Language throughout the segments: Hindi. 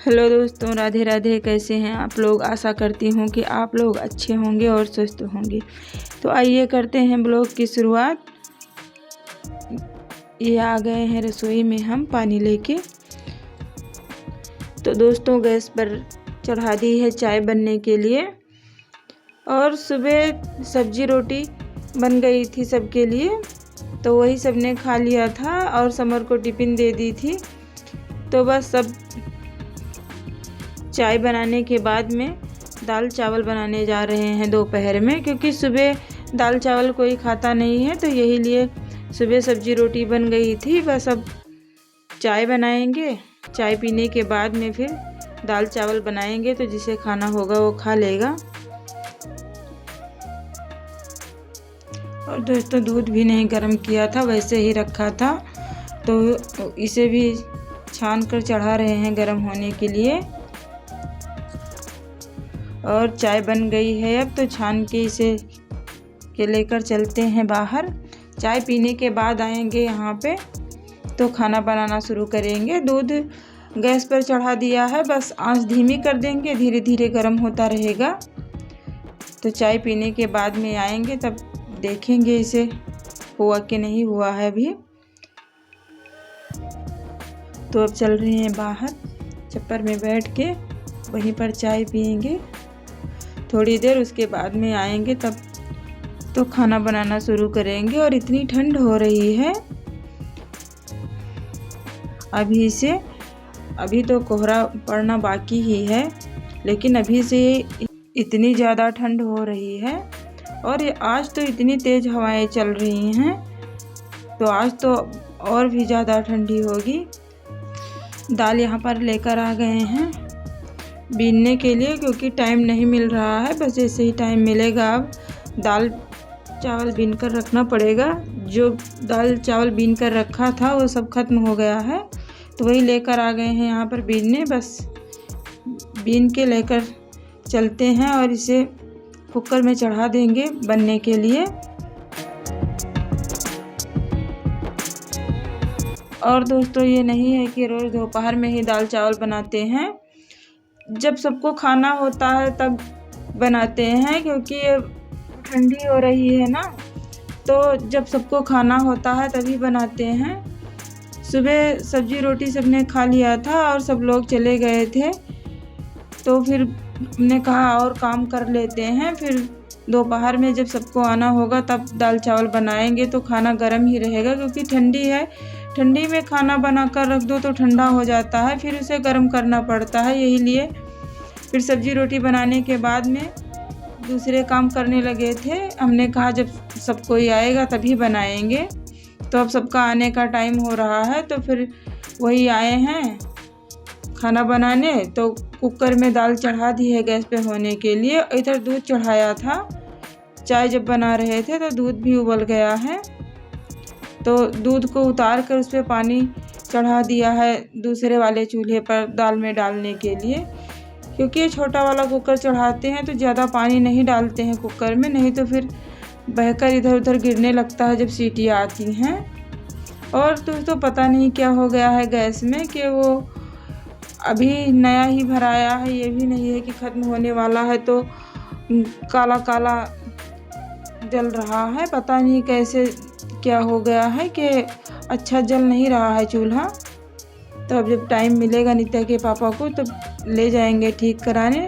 हेलो दोस्तों, राधे राधे। कैसे हैं आप लोग? आशा करती हूँ कि आप लोग अच्छे होंगे और स्वस्थ होंगे। तो आइए करते हैं ब्लॉग की शुरुआत। ये आ गए हैं रसोई में हम पानी लेके। तो दोस्तों गैस पर चढ़ा दी है चाय बनने के लिए। और सुबह सब्जी रोटी बन गई थी सबके लिए, तो वही सबने खा लिया था और समर को टिफ़िन दे दी थी। तो बस सब चाय बनाने के बाद में दाल चावल बनाने जा रहे हैं दोपहर में, क्योंकि सुबह दाल चावल कोई खाता नहीं है। तो यही लिए सुबह सब्जी रोटी बन गई थी। बस अब चाय बनाएंगे, चाय पीने के बाद में फिर दाल चावल बनाएंगे, तो जिसे खाना होगा वो खा लेगा। और दोस्तों दूध भी नहीं गर्म किया था, वैसे ही रखा था, तो इसे भी छान कर चढ़ा रहे हैं गर्म होने के लिए। और चाय बन गई है अब, तो छान के इसे लेकर चलते हैं बाहर। चाय पीने के बाद आएंगे यहाँ पे, तो खाना बनाना शुरू करेंगे। दूध गैस पर चढ़ा दिया है, बस आंच धीमी कर देंगे, धीरे धीरे गर्म होता रहेगा। तो चाय पीने के बाद में आएंगे, तब देखेंगे इसे हुआ कि नहीं हुआ है अभी। तो अब चल रहे हैं बाहर, छप्पर में बैठ के वहीं पर चाय पियेंगे थोड़ी देर। उसके बाद में आएंगे तब तो खाना बनाना शुरू करेंगे। और इतनी ठंड हो रही है अभी तो कोहरा पड़ना बाकी ही है, लेकिन अभी से इतनी ज़्यादा ठंड हो रही है। और आज तो इतनी तेज़ हवाएं चल रही हैं, तो आज तो और भी ज़्यादा ठंडी होगी। दाल यहाँ पर लेकर आ गए हैं बीनने के लिए, क्योंकि टाइम नहीं मिल रहा है। बस जैसे ही टाइम मिलेगा अब दाल चावल बीन कर रखना पड़ेगा। जो दाल चावल बीन कर रखा था वो सब खत्म हो गया है, तो वही लेकर आ गए हैं यहाँ पर बीनने। बस बीन के लेकर चलते हैं और इसे कुकर में चढ़ा देंगे बनने के लिए। और दोस्तों ये नहीं है कि रोज़ दोपहर में ही दाल चावल बनाते हैं, जब सबको खाना होता है तब बनाते हैं, क्योंकि ये ठंडी हो रही है ना, तो जब सबको खाना होता है तभी बनाते हैं। सुबह सब्जी रोटी सबने खा लिया था और सब लोग चले गए थे, तो फिर हमने कहा और काम कर लेते हैं, फिर दोपहर में जब सबको आना होगा तब दाल चावल बनाएंगे, तो खाना गर्म ही रहेगा। क्योंकि ठंडी है, ठंडी में खाना बना कर रख दो तो ठंडा हो जाता है, फिर उसे गर्म करना पड़ता है। यही लिए फिर सब्जी रोटी बनाने के बाद में दूसरे काम करने लगे थे। हमने कहा जब सब कोई आएगा तभी बनाएंगे। तो अब सबका आने का टाइम हो रहा है, तो फिर वही आए हैं खाना बनाने। तो कुकर में दाल चढ़ा दी है गैस पे होने के लिए। इधर दूध चढ़ाया था, चाय जब बना रहे थे तो दूध भी उबल गया है, तो दूध को उतार कर उस पर पानी चढ़ा दिया है दूसरे वाले चूल्हे पर दाल में डालने के लिए। क्योंकि ये छोटा वाला कुकर चढ़ाते हैं तो ज़्यादा पानी नहीं डालते हैं कुकर में, नहीं तो फिर बहकर इधर उधर गिरने लगता है जब सीटियाँ आती हैं। और दोस्तों पता नहीं क्या हो गया है गैस में कि वो अभी नया ही भराया है, ये भी नहीं है कि ख़त्म होने वाला है, तो काला काला जल रहा है। पता नहीं कैसे क्या हो गया है कि अच्छा जल नहीं रहा है चूल्हा। तो अब जब टाइम मिलेगा नित्या के पापा को तो ले जाएंगे ठीक कराने।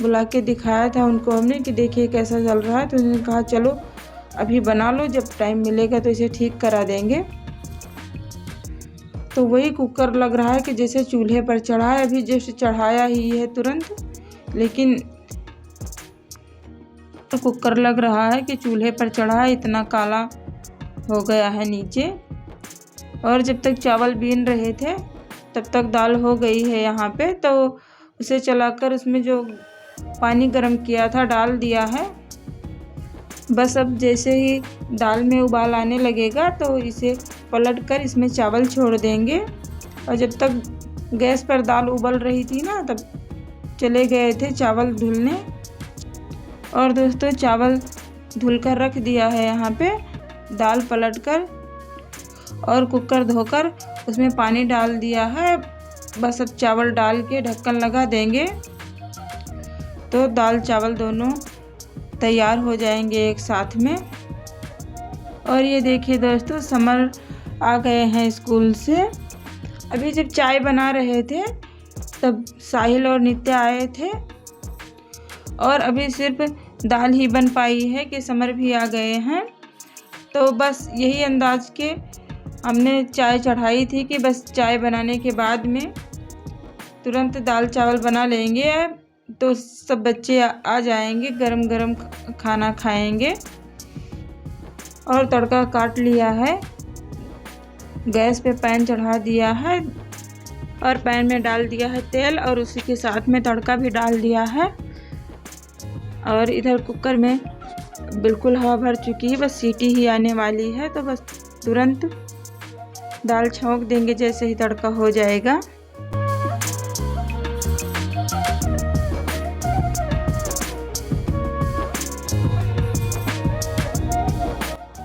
बुला के दिखाया था उनको हमने कि देखिए कैसा चल रहा है, तो उन्होंने कहा चलो अभी बना लो, जब टाइम मिलेगा तो इसे ठीक करा देंगे। तो वही कुकर लग रहा है कि जैसे चूल्हे पर चढ़ा है, अभी जैसे चढ़ाया ही है तुरंत, लेकिन तो कुकर लग रहा है कि चूल्हे पर चढ़ा है, इतना काला हो गया है नीचे। और जब तक चावल बीन रहे थे तब तक दाल हो गई है यहाँ पे, तो उसे चलाकर उसमें जो पानी गर्म किया था डाल दिया है। बस अब जैसे ही दाल में उबाल आने लगेगा तो इसे पलटकर इसमें चावल छोड़ देंगे। और जब तक गैस पर दाल उबल रही थी ना, तब चले गए थे चावल धुलने। और दोस्तों चावल धुलकर रख दिया है यहाँ पे, दाल पलटकर और कुकर धोकर उसमें पानी डाल दिया है। बस अब चावल डाल के ढक्कन लगा देंगे तो दाल चावल दोनों तैयार हो जाएंगे एक साथ में। और ये देखिए दोस्तों, समर आ गए हैं स्कूल से। अभी जब चाय बना रहे थे तब साहिल और नित्या आए थे और अभी सिर्फ दाल ही बन पाई है कि समर भी आ गए हैं। तो बस यही अंदाज के हमने चाय चढ़ाई थी कि बस चाय बनाने के बाद में तुरंत दाल चावल बना लेंगे तो सब बच्चे आ जाएंगे, गरम गरम खाना खाएंगे। और तड़का काट लिया है, गैस पे पैन चढ़ा दिया है और पैन में डाल दिया है तेल और उसी के साथ में तड़का भी डाल दिया है। और इधर कुकर में बिल्कुल हवा भर चुकी है, बस सीटी ही आने वाली है। तो बस तुरंत दाल छौंक देंगे जैसे ही तड़का हो जाएगा।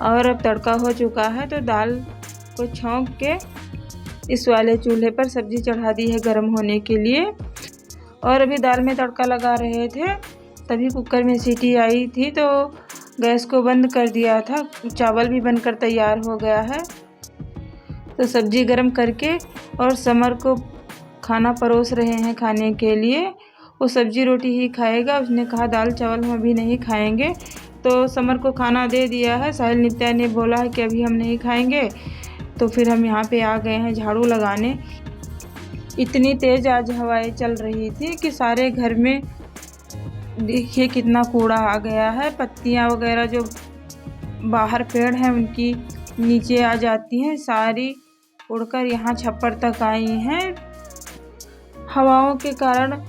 और अब तड़का हो चुका है तो दाल को छौंक के इस वाले चूल्हे पर सब्जी चढ़ा दी है गरम होने के लिए। और अभी दाल में तड़का लगा रहे थे तभी कुकर में सीटी आई थी तो गैस को बंद कर दिया था। चावल भी बनकर तैयार हो गया है। तो सब्जी गरम करके और समर को खाना परोस रहे हैं खाने के लिए। वो सब्जी रोटी ही खाएगा, उसने कहा दाल चावल हम अभी नहीं खाएंगे। तो समर को खाना दे दिया है। साहिल नित्या ने बोला है कि अभी हम नहीं खाएंगे। तो फिर हम यहाँ पे आ गए हैं झाड़ू लगाने। इतनी तेज़ आज हवाएं चल रही थी कि सारे घर में देखिए कितना कूड़ा आ गया है। पत्तियाँ वगैरह जो बाहर पेड़ हैं उनकी नीचे आ जाती हैं, सारी उड़कर यहाँ छप्पर तक आई हैं। हवाओं के कारण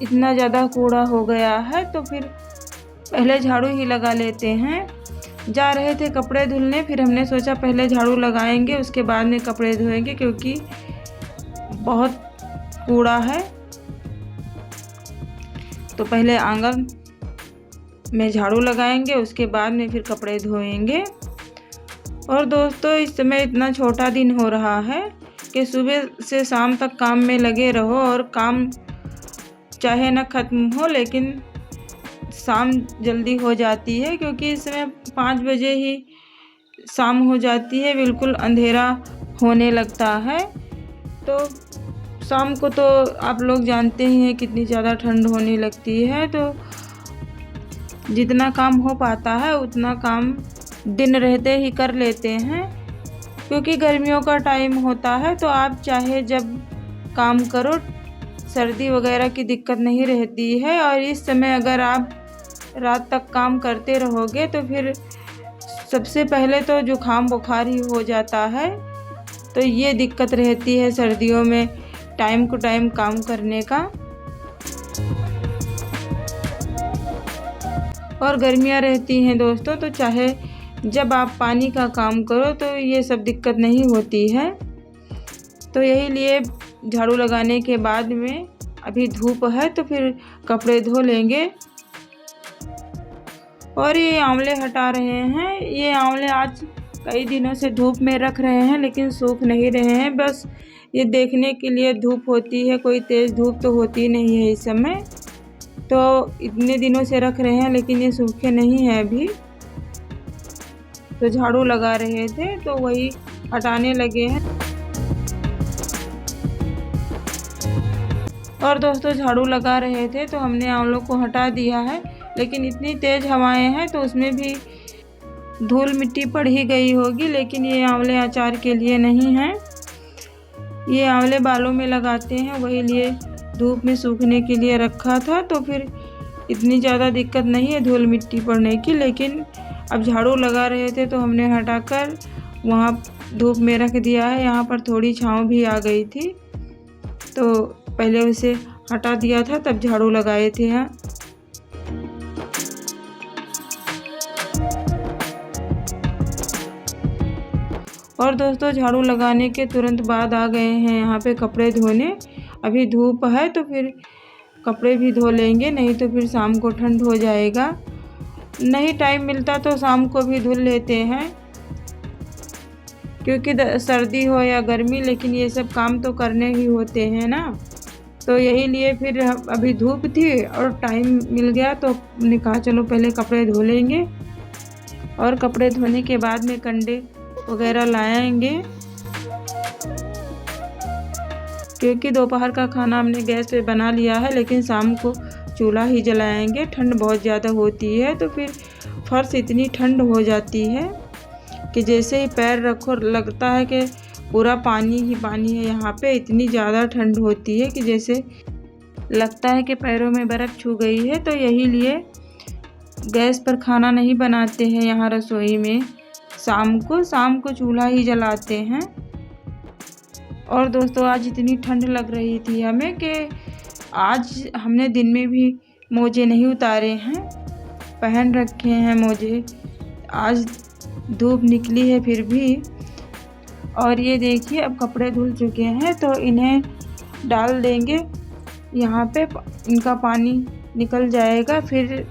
इतना ज़्यादा कूड़ा हो गया है। तो फिर पहले झाड़ू ही लगा लेते हैं। जा रहे थे कपड़े धुलने, फिर हमने सोचा पहले झाड़ू लगाएंगे उसके बाद में कपड़े धोएंगे क्योंकि बहुत कूड़ा है। तो पहले आंगन में झाड़ू लगाएंगे उसके बाद में फिर कपड़े धोएंगे। और दोस्तों, इस समय इतना छोटा दिन हो रहा है कि सुबह से शाम तक काम में लगे रहो और काम चाहे न ख़त्म हो लेकिन शाम जल्दी हो जाती है क्योंकि इस समय 5 बजे ही शाम हो जाती है, बिल्कुल अंधेरा होने लगता है। तो शाम को तो आप लोग जानते ही हैं कितनी ज़्यादा ठंड होने लगती है। तो जितना काम हो पाता है उतना काम दिन रहते ही कर लेते हैं क्योंकि गर्मियों का टाइम होता है। तो आप चाहे जब काम करो, सर्दी वगैरह की दिक्कत नहीं रहती है। और इस समय अगर आप रात तक काम करते रहोगे तो फिर सबसे पहले तो जुकाम बुखार ही हो जाता है। तो ये दिक्कत रहती है सर्दियों में टाइम टू टाइम काम करने का। और गर्मियाँ रहती हैं दोस्तों, तो चाहे जब आप पानी का काम करो तो ये सब दिक्कत नहीं होती है। तो यही लिए झाड़ू लगाने के बाद में अभी धूप है तो फिर कपड़े धो लेंगे। और ये आंवले हटा रहे हैं। ये आंवले आज कई दिनों से धूप में रख रहे हैं लेकिन सूख नहीं रहे हैं, बस ये देखने के लिए धूप होती है, कोई तेज़ धूप तो होती नहीं है इस समय। तो इतने दिनों से रख रहे हैं लेकिन ये सूखे नहीं हैं अभी। तो झाड़ू लगा रहे थे तो वही हटाने लगे हैं। और दोस्तों, झाड़ू लगा रहे थे तो हमने आंवलों को हटा दिया है लेकिन इतनी तेज़ हवाएं हैं तो उसमें भी धूल मिट्टी पड़ ही गई होगी। लेकिन ये आंवले अचार के लिए नहीं हैं, ये आंवले बालों में लगाते हैं, वही लिए धूप में सूखने के लिए रखा था। तो फिर इतनी ज़्यादा दिक्कत नहीं है धूल मिट्टी पड़ने की। लेकिन अब झाड़ू लगा रहे थे तो हमने हटाकर वहाँ धूप में रख दिया है। यहाँ पर थोड़ी छाँव भी आ गई थी तो पहले उसे हटा दिया था तब झाड़ू लगाए थे यहाँ। और दोस्तों, झाड़ू लगाने के तुरंत बाद आ गए हैं यहाँ पे कपड़े धोने। अभी धूप है तो फिर कपड़े भी धो लेंगे, नहीं तो फिर शाम को ठंड हो जाएगा। नहीं टाइम मिलता तो शाम को भी धुल लेते हैं। क्योंकि सर्दी हो या गर्मी, लेकिन ये सब काम तो करने ही होते हैं ना। तो यही लिए फिर अभी धूप थी और टाइम मिल गया तो हमने कहा चलो पहले कपड़े धो लेंगे, और कपड़े धोने के बाद में कंडे वगैरह लाएंगे, क्योंकि दोपहर का खाना हमने गैस पे बना लिया है, लेकिन शाम को चूल्हा ही जलाएंगे। ठंड बहुत ज़्यादा होती है तो फिर फर्श इतनी ठंड हो जाती है कि जैसे ही पैर रखो लगता है कि पूरा पानी ही पानी है यहाँ पे। इतनी ज़्यादा ठंड होती है कि जैसे लगता है कि पैरों में बर्फ़ छू गई है। तो यही लिए गैस पर खाना नहीं बनाते हैं यहाँ रसोई में, शाम को चूल्हा ही जलाते हैं। और दोस्तों आज इतनी ठंड लग रही थी हमें कि आज हमने दिन में भी मोजे नहीं उतारे हैं, पहन रखे हैं मोजे। आज धूप निकली है फिर भी। और ये देखिए अब कपड़े धुल चुके हैं तो इन्हें डाल देंगे यहाँ पे, इनका पानी निकल जाएगा, फिर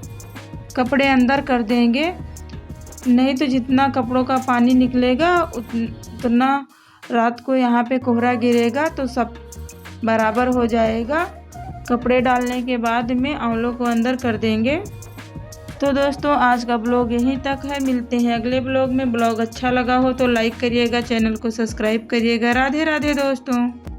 कपड़े अंदर कर देंगे। नहीं तो जितना कपड़ों का पानी निकलेगा उतना रात को यहाँ पे कोहरा गिरेगा तो सब बराबर हो जाएगा। कपड़े डालने के बाद में आंवलों को अंदर कर देंगे। तो दोस्तों आज का ब्लॉग यहीं तक है, मिलते हैं अगले ब्लॉग में। ब्लॉग अच्छा लगा हो तो लाइक करिएगा, चैनल को सब्सक्राइब करिएगा। राधे राधे दोस्तों।